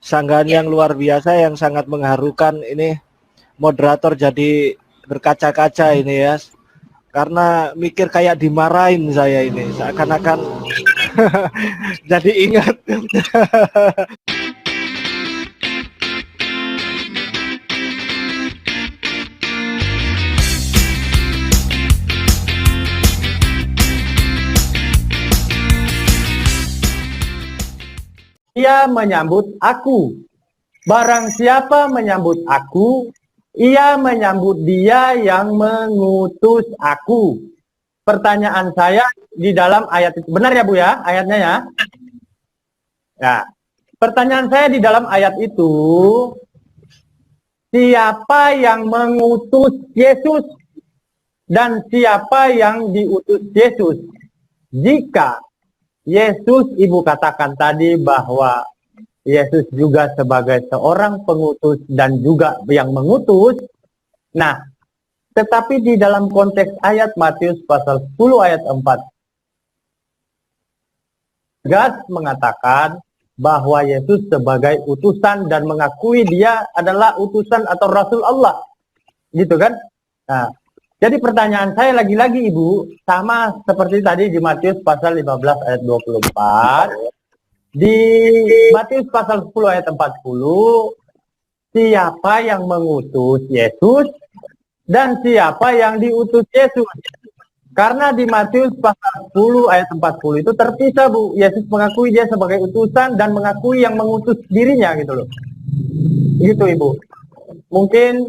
sanggahan yang luar biasa yang sangat mengharukan ini. Moderator jadi berkaca-kaca ini ya. Karena mikir kayak dimarahin saya ini. Seakan-akan jadi ingat. Ia menyambut aku. Barang siapa menyambut aku, ia menyambut dia yang mengutus aku. Pertanyaan saya di dalam ayat itu. Benar ya Bu ya, ayatnya ya? Ya. Pertanyaan saya di dalam ayat itu, siapa yang mengutus Yesus dan siapa yang diutus Yesus? Jika Yesus, Ibu katakan tadi bahwa Yesus juga sebagai seorang pengutus dan juga yang mengutus. Nah, tetapi di dalam konteks ayat Matius pasal 10 ayat 4, tegas mengatakan bahwa Yesus sebagai utusan dan mengakui dia adalah utusan atau Rasul Allah. Gitu kan? Nah, jadi pertanyaan saya lagi-lagi Ibu, sama seperti tadi di Matius pasal 15 ayat 24, di Matius pasal 10 ayat 40, siapa yang mengutus Yesus dan siapa yang diutus Yesus? Karena di Matius pasal 10 ayat 40 itu terpisah Bu, Yesus mengakui dia sebagai utusan dan mengakui yang mengutus dirinya gitu loh. Gitu Ibu. Mungkin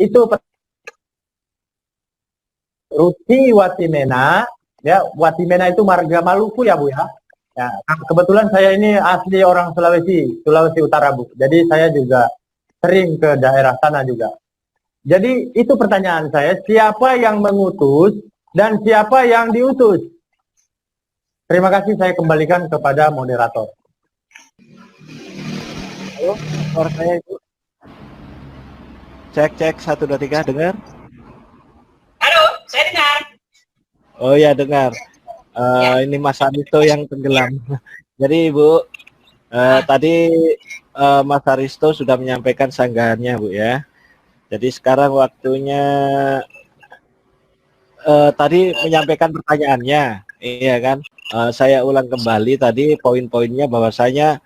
itu Ruti Watimena, ya Watimena itu marga Maluku ya Bu ya. Ya, kebetulan saya ini asli orang Sulawesi Utara Bu. Jadi saya juga sering ke daerah sana juga. Jadi itu pertanyaan saya, siapa yang mengutus dan siapa yang diutus? Terima kasih, saya kembalikan kepada moderator. Halo, suara saya Ibu. Cek 1 2 3, dengar? Halo, saya dengar. Oh ya, dengar. Ini Mas Aristo yang tenggelam. Jadi Ibu, tadi Mas Aristo sudah menyampaikan sanggahannya Bu ya. Jadi sekarang waktunya tadi menyampaikan pertanyaannya, iya kan? Saya ulang kembali tadi poin-poinnya bahwasanya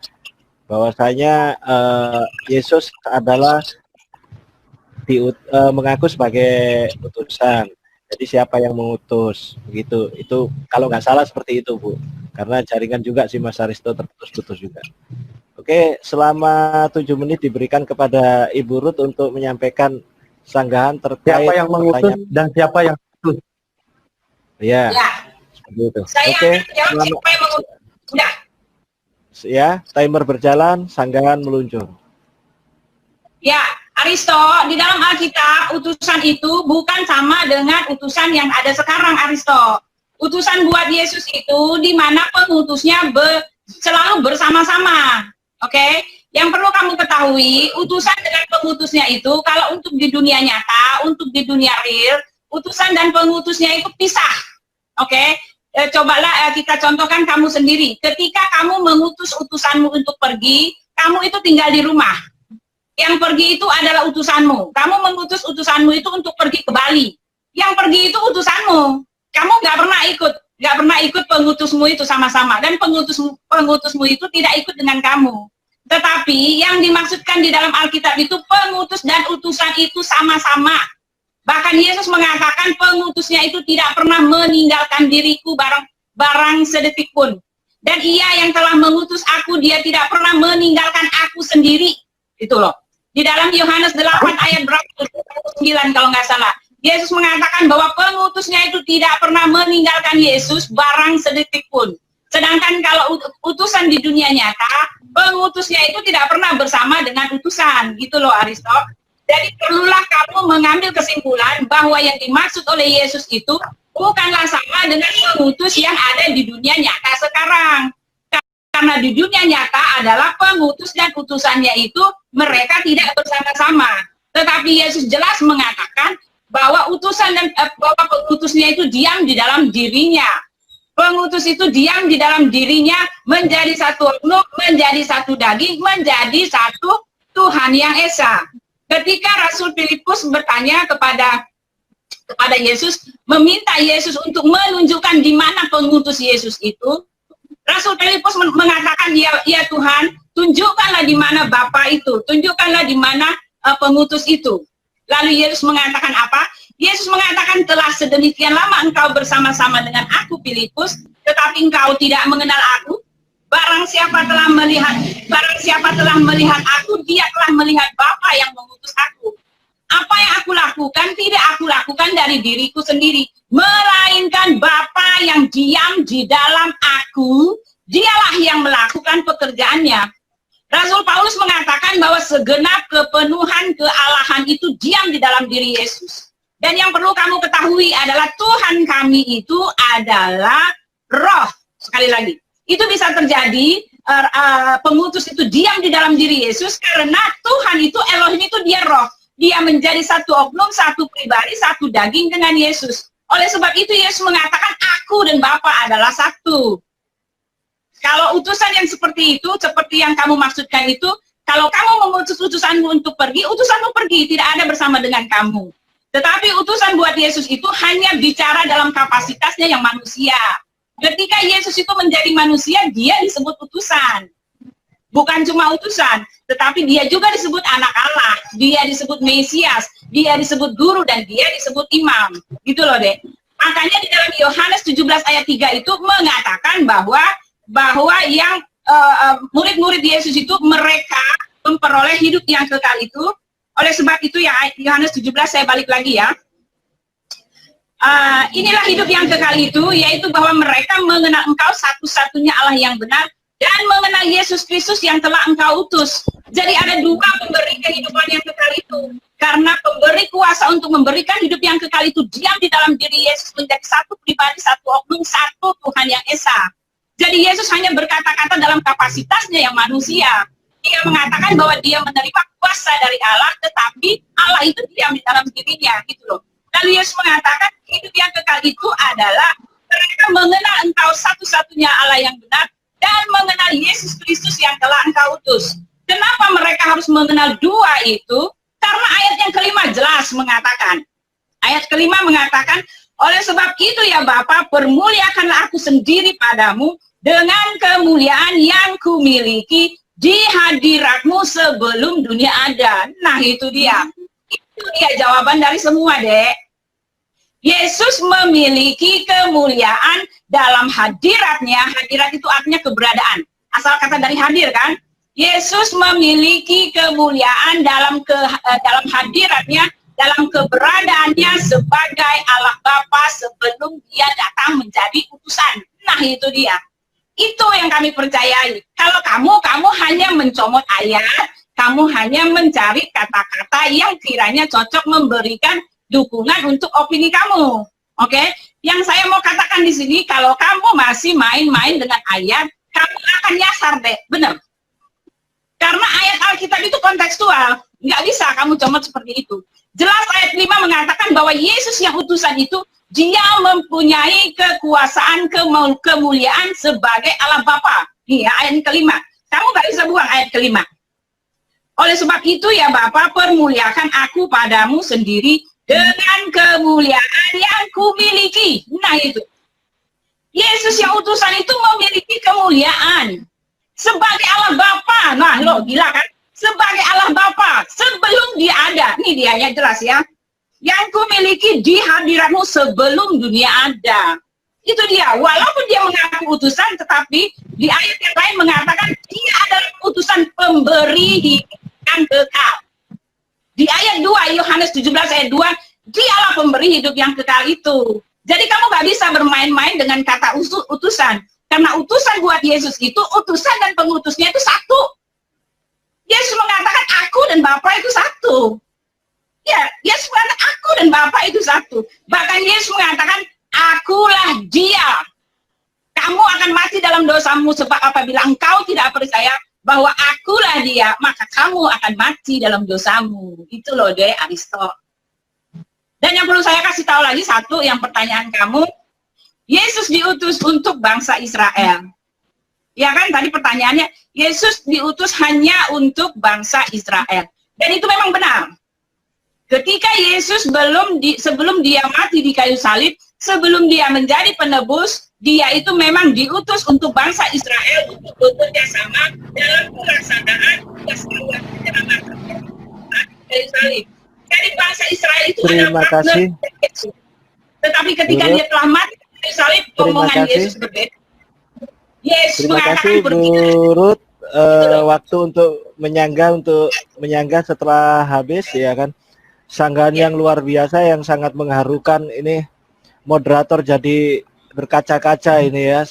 Yesus adalah mengaku sebagai utusan. Jadi siapa yang mengutus begitu? Itu kalau nggak salah seperti itu Bu. Karena jaringan juga si Mas Aristo terputus-putus juga. Oke, selama 7 menit diberikan kepada Ibu Ruth untuk menyampaikan sanggahan terkait siapa yang mengutus dan siapa yang mengutus. Ya. Seperti itu. Oke. Sudah. Ya, timer berjalan, sanggahan meluncur. Ya, Aristo, di dalam Alkitab utusan itu bukan sama dengan utusan yang ada sekarang, Aristo. Utusan buat Yesus itu di mana pengutusnya selalu bersama-sama. Oke, yang perlu kamu ketahui, utusan dengan pengutusnya itu kalau untuk di dunia nyata, untuk di dunia real, utusan dan pengutusnya itu pisah. Oke, cobalah kita contohkan kamu sendiri. Ketika kamu mengutus utusanmu untuk pergi, kamu itu tinggal di rumah. Yang pergi itu adalah utusanmu. Kamu mengutus utusanmu itu untuk pergi ke Bali. Yang pergi itu utusanmu. Kamu nggak pernah ikut pengutusmu itu sama-sama, dan pengutusmu itu tidak ikut dengan kamu. Tetapi yang dimaksudkan di dalam Alkitab itu pengutus dan utusan itu sama-sama. Bahkan Yesus mengatakan pengutusnya itu tidak pernah meninggalkan diriku barang sedetik pun. Dan ia yang telah mengutus aku, dia tidak pernah meninggalkan aku sendiri. Itu loh. Di dalam Yohanes 8 ayat berapa? 9 kalau nggak salah. Yesus mengatakan bahwa pengutusnya itu tidak pernah meninggalkan Yesus barang sedetik pun. Sedangkan kalau utusan di dunia nyata, pengutusnya itu tidak pernah bersama dengan utusan. Gitu loh Aristo. Jadi perlulah kamu mengambil kesimpulan bahwa yang dimaksud oleh Yesus itu bukanlah sama dengan pengutus yang ada di dunia nyata sekarang. Karena di dunia nyata adalah pengutus dan utusannya itu mereka tidak bersama-sama. Tetapi Yesus jelas mengatakan bahwa utusan dan bahwa pengutusnya itu diam di dalam dirinya. Pengutus itu diam di dalam dirinya, menjadi satu oknum, menjadi satu daging, menjadi satu Tuhan yang Esa. Ketika Rasul Filipus bertanya kepada Yesus, meminta Yesus untuk menunjukkan di mana pengutus Yesus itu, Rasul Filipus mengatakan, ya Tuhan, tunjukkanlah di mana Bapa itu, tunjukkanlah di mana pengutus itu. Lalu Yesus mengatakan apa? Yesus mengatakan, telah sedemikian lama engkau bersama-sama dengan aku, Filipus, tetapi engkau tidak mengenal aku. Barang siapa telah melihat aku, dia telah melihat Bapa yang mengutus aku. Apa yang aku lakukan, tidak aku lakukan dari diriku sendiri, melainkan Bapa yang diam di dalam aku, dialah yang melakukan pekerjaannya. Rasul Paulus mengatakan bahwa segenap kepenuhan kealahan itu diam di dalam diri Yesus. Dan yang perlu kamu ketahui adalah Tuhan kami itu adalah roh. Sekali lagi, itu bisa terjadi, pengutus itu diam di dalam diri Yesus karena Tuhan itu, Elohim itu dia roh. Dia menjadi satu oknum, satu pribadi, satu daging dengan Yesus. Oleh sebab itu Yesus mengatakan aku dan Bapa adalah satu. Kalau utusan yang seperti itu, seperti yang kamu maksudkan itu, kalau kamu mengutus utusanmu untuk pergi, utusanmu pergi, tidak ada bersama dengan kamu. Tetapi utusan buat Yesus itu hanya bicara dalam kapasitasnya yang manusia. Ketika Yesus itu menjadi manusia, dia disebut utusan. Bukan cuma utusan, tetapi dia juga disebut anak Allah, dia disebut Mesias, dia disebut guru, dan dia disebut imam. Gitu loh, Dek. Makanya di dalam Yohanes 17 ayat 3 itu mengatakan bahwa yang murid-murid Yesus itu mereka memperoleh hidup yang kekal itu. Oleh sebab itu ya, Yohanes 17 saya balik lagi ya. Inilah hidup yang kekal itu, yaitu bahwa mereka mengenal engkau satu-satunya Allah yang benar, dan mengenal Yesus Kristus yang telah engkau utus. Jadi ada dua pemberi kehidupan yang kekal itu. Karena pemberi kuasa untuk memberikan hidup yang kekal itu diam di dalam diri Yesus, menjadi satu pribadi, satu oknum, satu Tuhan yang Esa. Jadi Yesus hanya berkata-kata dalam kapasitasnya yang manusia. Dia mengatakan bahwa dia menerima kuasa dari Allah, tetapi Allah itu diam di dalam dirinya, gitu loh. Lalu Yesus mengatakan hidup yang kekal itu adalah mereka mengenal engkau satu-satunya Allah yang benar, dan mengenal Yesus Kristus yang telah engkau utus. Kenapa mereka harus mengenal dua itu? Karena ayat yang kelima jelas mengatakan, ayat kelima mengatakan, oleh sebab itu ya Bapa, permuliakanlah aku sendiri padamu dengan kemuliaan yang kumiliki di hadiratmu sebelum dunia ada. Nah itu dia jawaban dari semua, Dek. Yesus memiliki kemuliaan dalam hadiratnya. Hadirat itu artinya keberadaan, asal kata dari hadir kan. Yesus memiliki kemuliaan dalam hadiratnya, dalam keberadaannya sebagai Allah Bapa sebelum dia datang menjadi utusan. Nah itu dia. Itu yang kami percayai. Kalau kamu hanya mencomot ayat, kamu hanya mencari kata-kata yang kiranya cocok memberikan dukungan untuk opini kamu. Oke? Yang saya mau katakan di sini, kalau kamu masih main-main dengan ayat, kamu akan nyasar, Dek. Benar. Karena ayat Alkitab itu kontekstual. Nggak bisa kamu comot seperti itu. Jelas ayat 5 mengatakan bahwa Yesus yang utusan itu, dia mempunyai kekuasaan, kemuliaan sebagai Allah Bapa. Iya, ayat kelima. Kamu nggak bisa buang ayat kelima. Oleh sebab itu ya Bapa, permuliakan aku padamu sendiri dengan kemuliaan yang kumiliki. Nah itu. Yesus yang utusan itu memiliki kemuliaan sebagai Allah Bapa. Nah lo gila kan? Sebagai Allah Bapa sebelum dia ada. Ini dianya jelas ya. Yang kumiliki di hadiratmu sebelum dunia ada. Itu dia. Walaupun dia mengaku utusan, tetapi di ayat yang lain mengatakan dia adalah utusan pemberi hidup yang kekal. Di ayat 2, Yohanes 17 ayat 2, dialah pemberi hidup yang kekal itu. Jadi kamu gak bisa bermain-main dengan kata utusan. Karena utusan buat Yesus itu, utusan dan pengutusnya itu satu. Yesus mengatakan aku dan Bapa itu satu. Ya, Yesus mengatakan aku dan Bapa itu satu. Bahkan Yesus mengatakan, akulah dia. Kamu akan mati dalam dosamu, sebab apabila engkau tidak percaya bahwa akulah dia, maka kamu akan mati dalam dosamu. Itu loh deh, Aristo. Dan yang perlu saya kasih tahu lagi satu, yang pertanyaan kamu, Yesus diutus untuk bangsa Israel. Ya kan, tadi pertanyaannya, Yesus diutus hanya untuk bangsa Israel. Dan itu memang benar. Ketika Yesus sebelum dia mati di kayu salib, sebelum dia menjadi penebus, dia itu memang diutus untuk bangsa Israel untuk bekerja sama dalam pelaksanaan tugas penyelamatan kayu salib. Jadi bangsa Israel itu Terima adalah kasih. Yesus. Tetapi ketika dia telah mati di kayu salib, omongan Yesus berbeda. Yesus Terima kasih mengatakan begitu. Bu Ruth. Waktu untuk menyangga setelah habis ya kan. Sanggahan yang luar biasa yang sangat mengharukan ini, moderator jadi berkaca-kaca ini ya,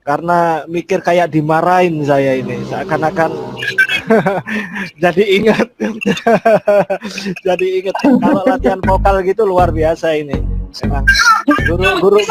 karena mikir kayak dimarahin saya ini, seakan-akan jadi ingat jadi ingat kalau latihan vokal gitu luar biasa ini. Memang guru